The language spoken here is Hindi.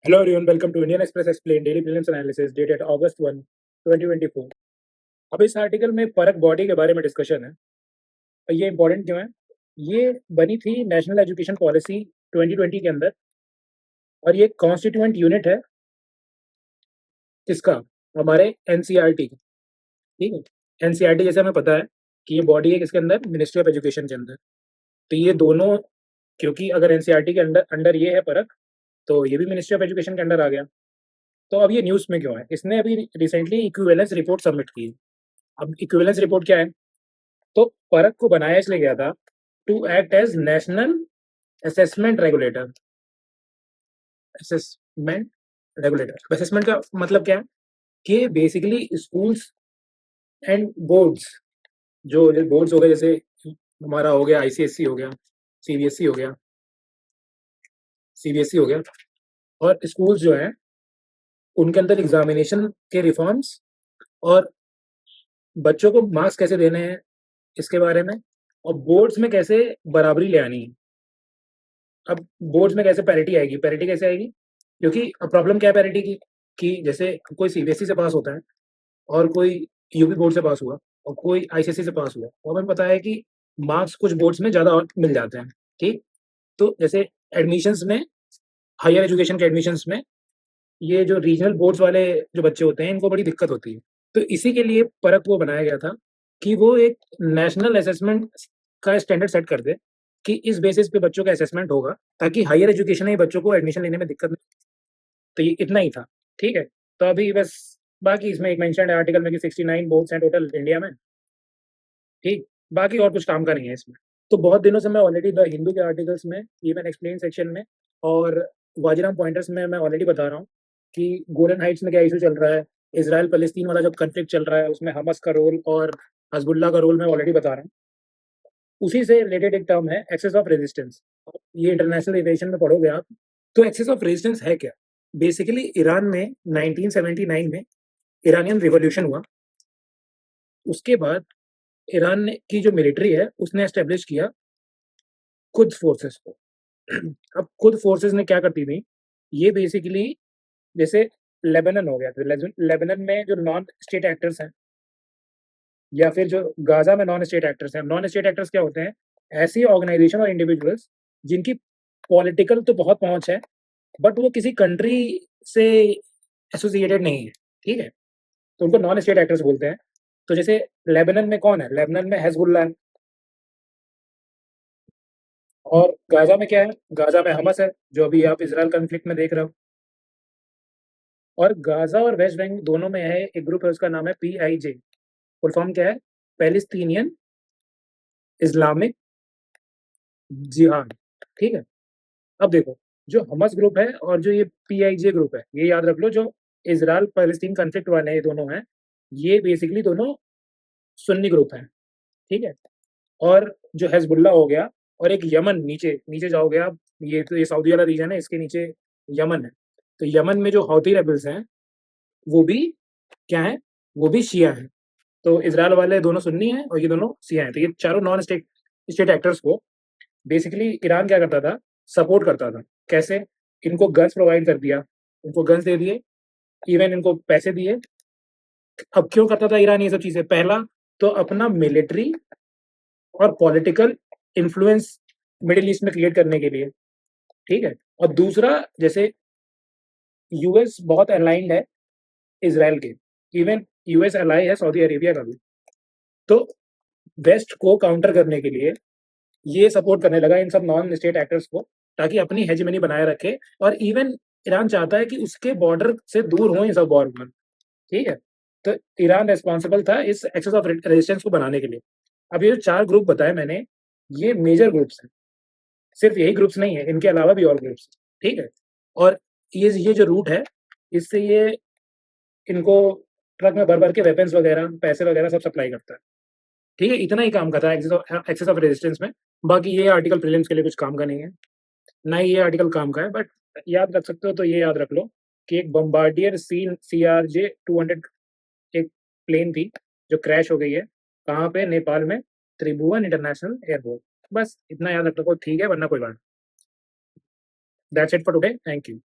Hello everyone, welcome to Indian Express Explain Daily Prelims Analysis dated August 1, 2024। अब इस आर्टिकल में परख बॉडी के बारे में डिस्कशन है। और ये इंपॉर्टेंट क्यों है? ये बनी थी नेशनल एजुकेशन पॉलिसी 2020 के अंदर, और ये कॉन्स्टिट्यूएंट यूनिट है किसका? हमारे एनसीईआरटी का। ठीक है, एनसीईआरटी जैसे हमें पता है कि ये बॉडी है किसके अंदर? मिनिस्ट्री ऑफ एजुकेशन के अंदर। तो ये दोनों, क्योंकि अगर एनसीईआरटी के अंदर अंडर ये है परख, तो ये भी मिनिस्ट्री ऑफ एजुकेशन के अंडर आ गया। तो अब ये न्यूज़ में क्यों है? इसने अभी रिसेंटली इक्विवेलेंस रिपोर्ट सबमिट की है। अब इक्विवेलेंस रिपोर्ट क्या है? तो परख को बनाया इसलिए गया था to act as national assessment regulator. Assessment regulator, assessment का मतलब क्या है कि बेसिकली स्कूल्स एंड बोर्ड्स, जो बोर्ड्स हो गए, जैसे हमारा हो गया आईसीएससी हो गया, सीबीएसई हो गया, सीबीएसई हो गया, और स्कूल्स जो हैं उनके अंदर एग्जामिनेशन के रिफॉर्म्स और बच्चों को मार्क्स कैसे देने हैं इसके बारे में, और बोर्ड्स में कैसे बराबरी ले आनी है। अब बोर्ड्स में कैसे पैरिटी आएगी? पैरिटी कैसे आएगी? क्योंकि प्रॉब्लम क्या है पैरिटी की, कि जैसे कोई सीबीएसई से पास होता है और कोई यूपी बोर्ड से पास हुआ और कोई आईसीएसई से पास हुआ, तो हमें पता है कि मार्क्स कुछ बोर्ड्स में ज़्यादा और मिल जाते हैं। ठीक, तो जैसे एडमिशन्स में, हायर एजुकेशन के एडमिशन्स में, ये जो रीजनल बोर्ड्स वाले जो बच्चे होते हैं इनको बड़ी दिक्कत होती है। तो इसी के लिए परख वो बनाया गया था कि वो एक नेशनल असेसमेंट का स्टैंडर्ड सेट कर दे कि इस बेसिस पे बच्चों का असेसमेंट होगा, ताकि हायर एजुकेशन में बच्चों को एडमिशन लेने में दिक्कत नहीं। तो ये इतना ही था। ठीक है, तो अभी बस बाकी इसमें एक मेंशन है आर्टिकल में कि 69 बोर्ड्स हैं टोटल इंडिया में। ठीक, बाकी और कुछ काम का नहीं है इसमें। तो बहुत दिनों से मैं ऑलरेडी द हिंदू के आर्टिकल्स में, इवन एक्सप्लेन सेक्शन में और वाजिराम पॉइंटर्स में मैं ऑलरेडी बता रहा हूँ कि गोलन हाइट्स में क्या इशू चल रहा है, इसराइल फलस्तीन वाला जो कॉन्फ्लिक्ट चल रहा है उसमें हमास का रोल और हजबुल्ला का रोल मैं ऑलरेडी बता रहा हूँ। उसी से रिलेटेड एक टर्म है एक्सेस ऑफ रेजिस्टेंस। ये इंटरनेशनल एविएशन में पढ़ोगे आप। तो एक्सेस ऑफ रेजिस्टेंस है क्या? बेसिकली ईरान में 1979 में ईरानियन रिवॉल्यूशन हुआ। उसके बाद ईरान की जो मिलिट्री है उसने एस्टेब्लिश किया खुद फोर्सेस को। अब खुद फोर्सेस ने क्या करती थी, ये बेसिकली जैसे लेबनान हो गया, तो लेबनान में जो नॉन स्टेट एक्टर्स हैं, या फिर जो गाजा में नॉन स्टेट एक्टर्स हैं। नॉन स्टेट एक्टर्स क्या होते हैं? ऐसी ऑर्गेनाइजेशन और इंडिविजुअल्स जिनकी पॉलिटिकल तो बहुत पहुंच है, बट वो किसी कंट्री से एसोसिएटेड नहीं है। ठीक है, तो उनको नॉन स्टेट एक्टर्स बोलते हैं। तो जैसे लेबनान में कौन है? लेबनान में हिजबुल्लाह है। और गाजा में क्या है? गाजा में हमास है, जो अभी आप इसराइल कॉन्फ्लिक्ट में देख रहे हो। और गाजा और वेस्ट बैंक दोनों में है एक ग्रुप है, उसका नाम है पीआईजे। फुल फॉर्म क्या है? पैलेस्टीनियन इस्लामिक जिहाद। ठीक है, अब देखो, जो हमास ग्रुप है और जो ये पीआईजे ग्रुप है, ये याद रख लो, जो इसराइल पैलेस्टीन कॉन्फ्लिक्ट वाले हैं ये दोनों हैं, ये बेसिकली दोनों सुन्नी ग्रुप हैं। ठीक है, और जो हिजबुल्लाह हो गया, और एक यमन, नीचे नीचे जाओगे आप, ये तो ये सऊदी वाला रीजन है, इसके नीचे यमन है। तो यमन में जो हौती रेबल्स हैं वो भी क्या है? वो भी शिया हैं। तो इजराइल वाले दोनों सुन्नी हैं और ये दोनों शिया हैं। तो ये चारों नॉन स्टेट स्टेट एक्टर्स को बेसिकली ईरान क्या करता था? सपोर्ट करता था। कैसे? इनको गन्स प्रोवाइड कर दिया, इनको गन्स दे दिए, इवन इनको पैसे दिए। अब क्यों करता था ईरान ये सब चीजें? पहला, तो अपना मिलिट्री और पॉलिटिकल इन्फ्लुएंस मिडिल ईस्ट में क्रिएट करने के लिए। ठीक है, और दूसरा, जैसे यूएस बहुत अलाइंड है इसराइल के, इवन यूएस अलाई है सऊदी अरेबिया का भी। तो वेस्ट को काउंटर करने के लिए ये सपोर्ट करने लगा इन सब नॉन स्टेट एक्टर्स को, ताकि अपनी हेजेमनी बनाए रखे। और इवन ईरान चाहता है कि उसके बॉर्डर से दूर हो ये सब वॉर। ठीक है, तो ईरान रिस्पॉन्सिबल था इस एक्सेस ऑफ रेजिस्टेंस को बनाने के लिए। अब ये जो चार ग्रुप बताए मैंने, ये मेजर ग्रुप्स हैं। सिर्फ यही ग्रुप्स नहीं है, इनके अलावा भी और ग्रुप्स। ठीक है, और ये जो रूट है, इससे ये इनको ट्रक में भर भर के वेपन्स वगैरह, पैसे वगैरह सब सप्लाई करता है। ठीक है, इतना ही काम का था एक्सेस ऑफ रेजिस्टेंस में। बाकी ये आर्टिकल प्रीलिम्स के लिए कुछ काम का नहीं है, ना ही ये आर्टिकल काम का है। बट याद रख सकते हो तो ये याद रख लो कि एक बम्बार्डियर CRJ-200 एक प्लेन थी जो क्रैश हो गई है। कहाँ पे? नेपाल में, त्रिभुवन इंटरनेशनल एयरपोर्ट। बस इतना याद रख लो, ठीक है, वरना कोई बात। That's it for today, thank you.